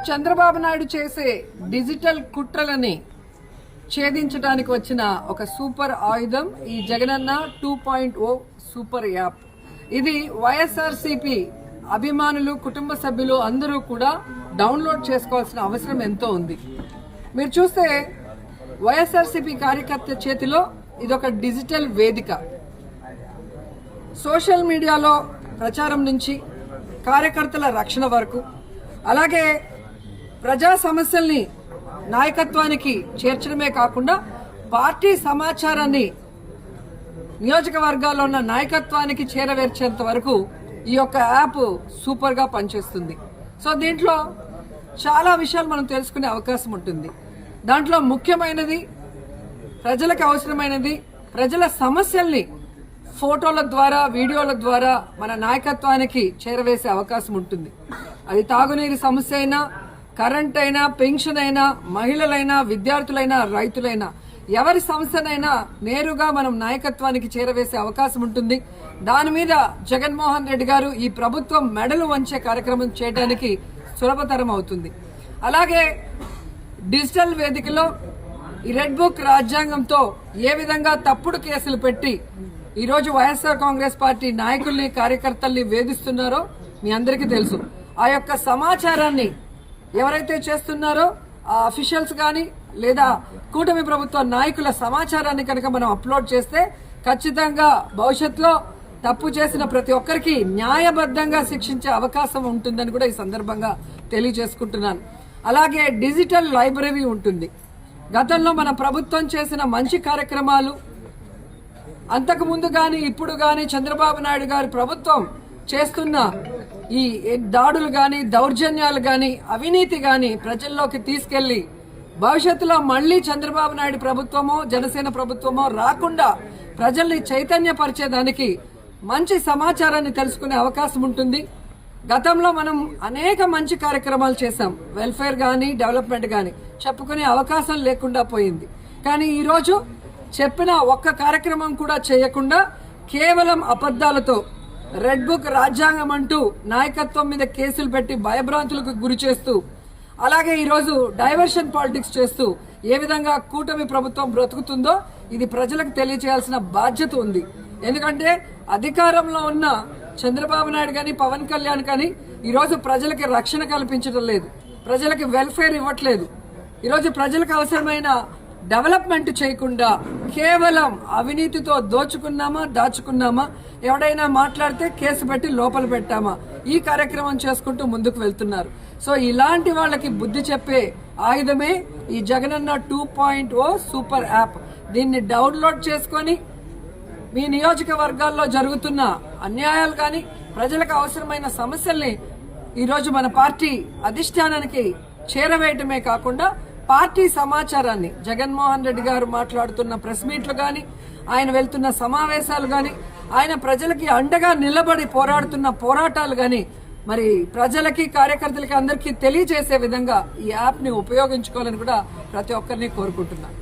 చంద్రబాబు నాయుడు చేసే డిజిటల్ కుట్రలని ఛేదించడానికి వచ్చిన ఒక సూపర్ ఆయుధం ఈ జగనన్న 2.0 సూపర్ యాప్. ఇది వైఎస్ఆర్సీపీ అభిమానులు, కుటుంబ సభ్యులు అందరూ కూడా డౌన్లోడ్ చేసుకోవాల్సిన అవసరం ఎంతో ఉంది. మీరు చూస్తే వైఎస్ఆర్సీపీ కార్యకర్త చేతిలో ఇదొక డిజిటల్ వేదిక. సోషల్ మీడియాలో ప్రచారం నుంచి కార్యకర్తల రక్షణ వరకు, అలాగే ప్రజా సమస్యల్ని నాయకత్వానికి చేర్చడమే కాకుండా పార్టీ సమాచారాన్ని నియోజకవర్గాల్లో ఉన్న నాయకత్వానికి చేరవేర్చేంత వరకు ఈ యొక్క యాప్ సూపర్ గా పనిచేస్తుంది. సో దీంట్లో చాలా విషయాలు మనం తెలుసుకునే అవకాశం ఉంటుంది. దాంట్లో ముఖ్యమైనది, ప్రజలకు అవసరమైనది, ప్రజల సమస్యల్ని ఫోటోల ద్వారా, వీడియోల ద్వారా మన నాయకత్వానికి చేరవేసే అవకాశం ఉంటుంది. అది తాగునీరు సమస్య అయినా, కరెంట్ అయినా, పెన్షన్ అయినా, మహిళలైనా, విద్యార్థులైనా, రైతులైనా, ఎవరి సమస్యనైనా నేరుగా మనం నాయకత్వానికి చేరవేసే అవకాశం ఉంటుంది. దాని మీద జగన్మోహన్ రెడ్డి గారు ఈ ప్రభుత్వం మెడలు వంచే కార్యక్రమం చేయడానికి సులభతరం అవుతుంది. అలాగే డిజిటల్ వేదికలో ఈ రెడ్ బుక్ రాజ్యాంగంతో ఏ విధంగా తప్పుడు కేసులు పెట్టి ఈరోజు వైఎస్ఆర్ కాంగ్రెస్ పార్టీ నాయకుల్ని, కార్యకర్తల్ని వేధిస్తున్నారో మీ అందరికీ తెలుసు. ఆ యొక్క సమాచారాన్ని ఎవరైతే చేస్తున్నారో ఆ అఫీషియల్స్ కానీ లేదా కూటమి ప్రభుత్వ నాయకుల సమాచారాన్ని కనుక మనం అప్లోడ్ చేస్తే ఖచ్చితంగా భవిష్యత్తులో తప్పు చేసిన ప్రతి ఒక్కరికి న్యాయబద్ధంగా శిక్షించే అవకాశం ఉంటుందని కూడా ఈ సందర్భంగా తెలియజేసుకుంటున్నాను. అలాగే డిజిటల్ లైబ్రరీ ఉంటుంది. గతంలో మన ప్రభుత్వం చేసిన మంచి కార్యక్రమాలు, అంతకు ముందు గాని ఇప్పుడు గాని చంద్రబాబు నాయుడు గారి ప్రభుత్వం చేస్తున్న ఈ దాడులు గాని, దౌర్జన్యాలు గాని, అవినీతి గాని ప్రజల్లోకి తీసుకెళ్లి భవిష్యత్తులో మళ్లీ చంద్రబాబు నాయుడు ప్రభుత్వమో, జనసేన ప్రభుత్వమో రాకుండా ప్రజల్ని చైతన్యపరిచేదానికి మంచి సమాచారాన్ని తెలుసుకునే అవకాశం ఉంటుంది. గతంలో మనం అనేక మంచి కార్యక్రమాలు చేశాం. వెల్ఫేర్ గాని, డెవలప్మెంట్ గాని చెప్పుకునే అవకాశం లేకుండా పోయింది. కానీ ఈరోజు చెప్పిన ఒక్క కార్యక్రమం కూడా చేయకుండా కేవలం అబద్దాలతో రెడ్ బుక్ రాజ్యాంగం అంటూ నాయకత్వం మీద కేసులు పెట్టి భయభ్రాంతులకు గురి చేస్తూ, అలాగే ఈరోజు డైవర్షన్ పాలిటిక్స్ చేస్తూ ఏ విధంగా కూటమి ప్రభుత్వం బ్రతుకుతుందో ఇది ప్రజలకు తెలియజేయాల్సిన బాధ్యత ఉంది. ఎందుకంటే అధికారంలో ఉన్న చంద్రబాబు నాయుడు కానీ, పవన్ కళ్యాణ్ కానీ ఈరోజు ప్రజలకి రక్షణ కల్పించడం లేదు, ప్రజలకి వెల్ఫేర్ ఇవ్వట్లేదు. ఈరోజు ప్రజలకు అవసరమైన డెవలప్మెంట్ చేయకుండా కేవలం అవినీతితో దోచుకున్నామా, దాచుకున్నామా, ఎవడైనా మాట్లాడితే కేసు పెట్టి లోపల పెట్టామా, ఈ కార్యక్రమం చేసుకుంటూ ముందుకు వెళ్తున్నారు. సో ఇలాంటి వాళ్ళకి బుద్ధి చెప్పే ఆయుధమే ఈ జగనన్న 2.0 సూపర్ యాప్. దీన్ని డౌన్లోడ్ చేసుకొని మీ నియోజకవర్గాల్లో జరుగుతున్న అన్యాయాలు కానీ, ప్రజలకు అవసరమైన సమస్యల్ని ఈరోజు మన పార్టీ అధిష్టానానికి చేరవేయటమే కాకుండా పార్టీ సమాచారాన్ని, జగన్మోహన్ రెడ్డి గారు మాట్లాడుతున్న ప్రెస్ మీట్లు కానీ, ఆయన వెళ్తున్న సమావేశాలు కానీ, ఆయన ప్రజలకి అండగా నిలబడి పోరాడుతున్న పోరాటాలు కానీ మరి ప్రజలకి, కార్యకర్తలకి అందరికీ తెలియజేసే విధంగా ఈ యాప్ ని ఉపయోగించుకోవాలని కూడా ప్రతి ఒక్కరిని కోరుకుంటున్నాను.